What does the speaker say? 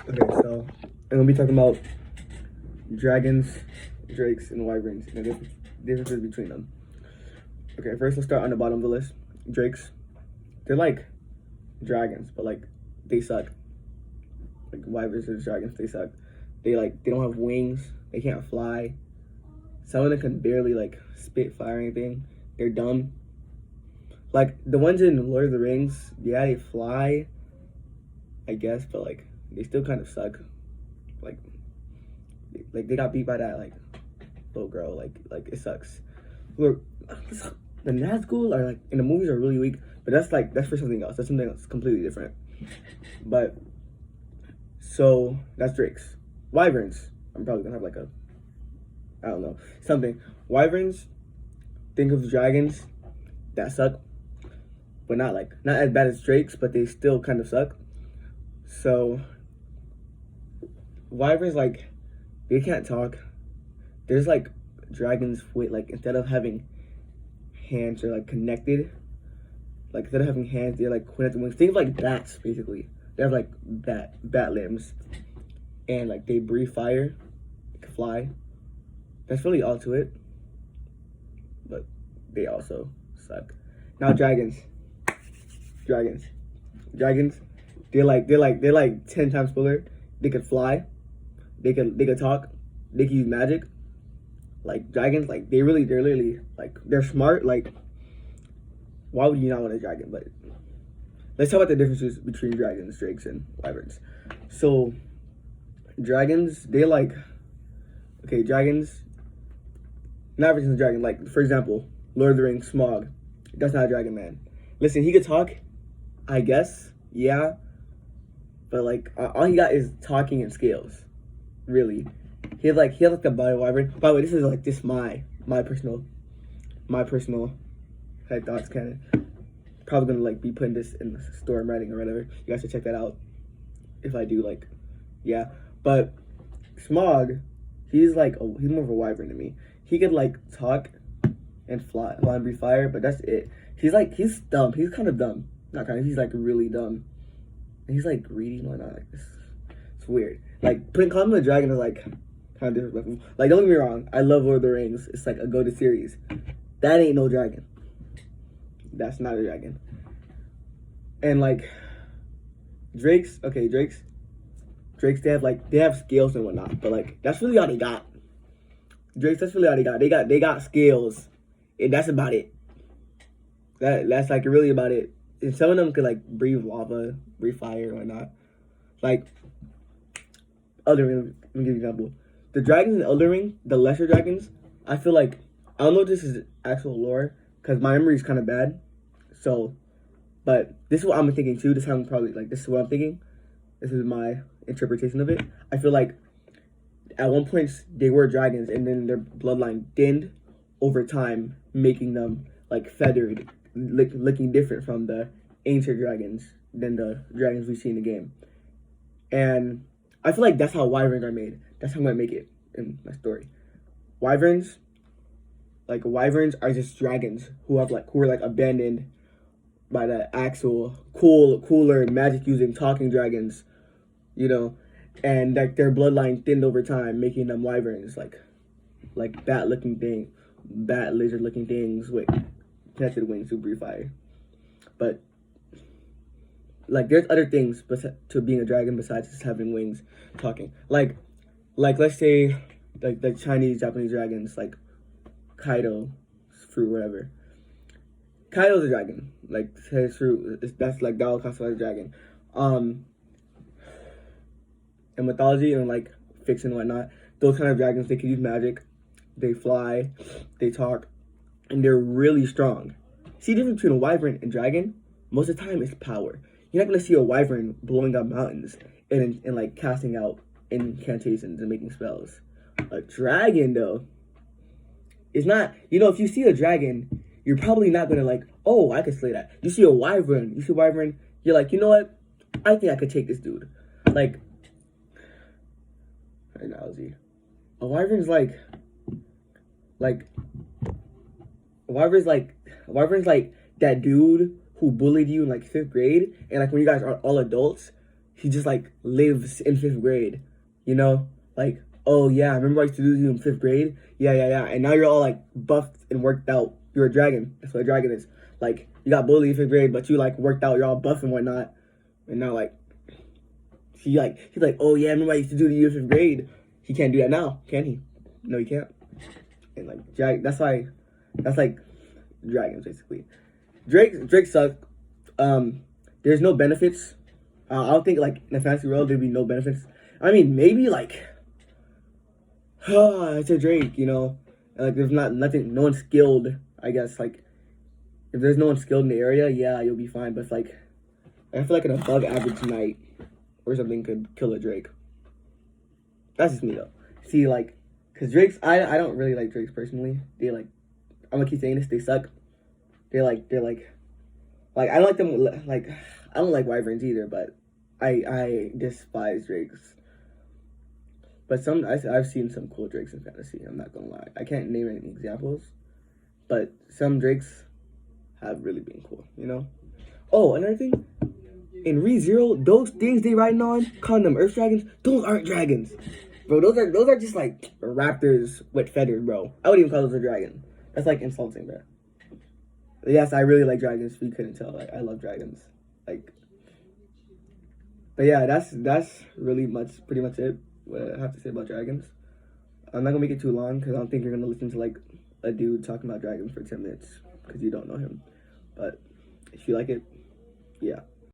Okay, so I'm gonna be talking about dragons, drakes, and wyverns and the differences between them. Okay, first let's start on the bottom of the list. Drakes, they're like dragons, but like they suck. Like wyverns and dragons, they suck. They don't have wings. They can't fly. Some of them can barely like spit fire or anything. They're dumb. Like the ones in Lord of the Rings, yeah, they fly, I guess, but like they still kind of suck. Like they got beat by that like little girl. Like it sucks. Look, the Nazgul are like in the movies are really weak, but that's for something else. That's something else completely different. But so that's drakes. Wyverns. I'm probably gonna have like a I don't know something. Wyverns. Think of dragons that suck, but not as bad as drakes, but they still kind of suck. So wyverns like they can't talk. There's like dragons with like instead of having hands, they're like connected. Like instead of having hands, they're like connected wings. Think of like bats basically. They have like bat limbs, and like they breathe fire, they can fly. That's really all to it. But they also suck. Now dragons. They're like 10 times cooler. They could fly. They could talk. They can use magic. Like dragons, like they're literally like they're smart. Like why would you not want a dragon? But let's talk about the differences between dragons, drakes, and wyverns. So dragons, dragons. Not every single dragon. Like for example, Lord of the Rings, Smog. That's not a dragon, man. Listen, he could talk, I guess, yeah, but like all he got is talking and scales. Really, he had like a body wyvern. By the way, this is my personal head thoughts canon. Probably gonna like be putting this in the store I'm writing or whatever. You guys should check that out if I do like, yeah. But Smog, he's more of a wyvern to me. He could like talk and fly and breathe fire, but that's it. He's dumb. He's kind of dumb. Not kind of. He's like really dumb. And he's like greedy and whatnot. Like, it's weird. Like calling him a dragon is like kind of disrespectful. Like don't get me wrong. I love Lord of the Rings. It's like a go-to series. That ain't no dragon. That's not a dragon. And like drakes. Okay, drakes. They have scales and whatnot, but like that's really all they got. Drakes, that's really all they got. They got scales, and that's about it. That's like really about it. And some of them could like breathe lava, breathe fire, and whatnot. Like Elden Ring, let me give you an example. The dragons in Elden Ring, the lesser dragons, I feel like I don't know if this is actual lore because my memory is kind of bad. So, but this is what I'm thinking too. This is what I'm thinking. This is my interpretation of it. I feel like at one point they were dragons, and then their bloodline thinned over time, making them like feathered, looking different from the ancient dragons than the dragons we see in the game. And I feel like that's how wyverns are made. That's how I'm gonna make it in my story. Wyverns are just dragons who are abandoned by the actual cooler magic using talking dragons, you know, and like their bloodline thinned over time, making them wyverns, like bat lizard looking things with connected wings who breathe fire. But like there's other things to being a dragon besides just having wings, talking. Like let's say like Chinese, Japanese dragons, like Kaido, fruit, whatever. Kaido's a dragon. Like his fruit, that's like that will classify as a dragon. In mythology and like fiction and whatnot, those kind of dragons, they can use magic, they fly, they talk, and they're really strong. See the difference between a wyvern and dragon? Most of the time it's power. You're not gonna see a wyvern blowing up mountains and like casting out incantations and making spells. A dragon though, it's not, if you see a dragon, you're probably not gonna like, oh, I could slay that. You see a wyvern, you're like, you know what? I think I could take this dude. Like, analogy. A wyvern's like that dude who bullied you in like 5th grade, and like when you guys are all adults, he just like lives in 5th grade, you know? Like, oh yeah, remember I used to do you in 5th grade? Yeah. And now you're all like buffed and worked out. You're a dragon. That's what a dragon is. Like, you got bullied in 5th grade, but you like worked out, you're all buff and whatnot. And now like, he's like, oh yeah, remember I used to do you in 5th grade? He can't do that now, can he? No, he can't. And like, that's like dragons basically. Drake suck. There's no benefits. I don't think like in a fantasy world there'd be no benefits. I mean, maybe like, it's a Drake, you know. Like there's nothing, no one skilled. I guess like if there's no one skilled in the area, yeah, you'll be fine. But if, like I feel like an above average knight or something could kill a Drake. That's just me though. See, like, cause Drakes, I don't really like Drakes personally. They like, I'm gonna keep saying this. They suck. They're like I don't like them. Like I don't like wyverns either, but I despise Drakes. But I've seen some cool Drakes in fantasy. I'm not gonna lie. I can't name any examples, but some Drakes have really been cool. You know. Oh, another thing. In ReZero, those things they riding on, calling them Earth Dragons, those aren't dragons, bro. Those are just like raptors with feathers, bro. I wouldn't even call those a dragon. That's like insulting, bro. Yes, I really like dragons. If you couldn't tell, like I love dragons. Like, but yeah, that's pretty much it. What I have to say about dragons. I'm not gonna make it too long because I don't think you're gonna listen to like a dude talking about dragons for 10 minutes because you don't know him. But if you like it, yeah.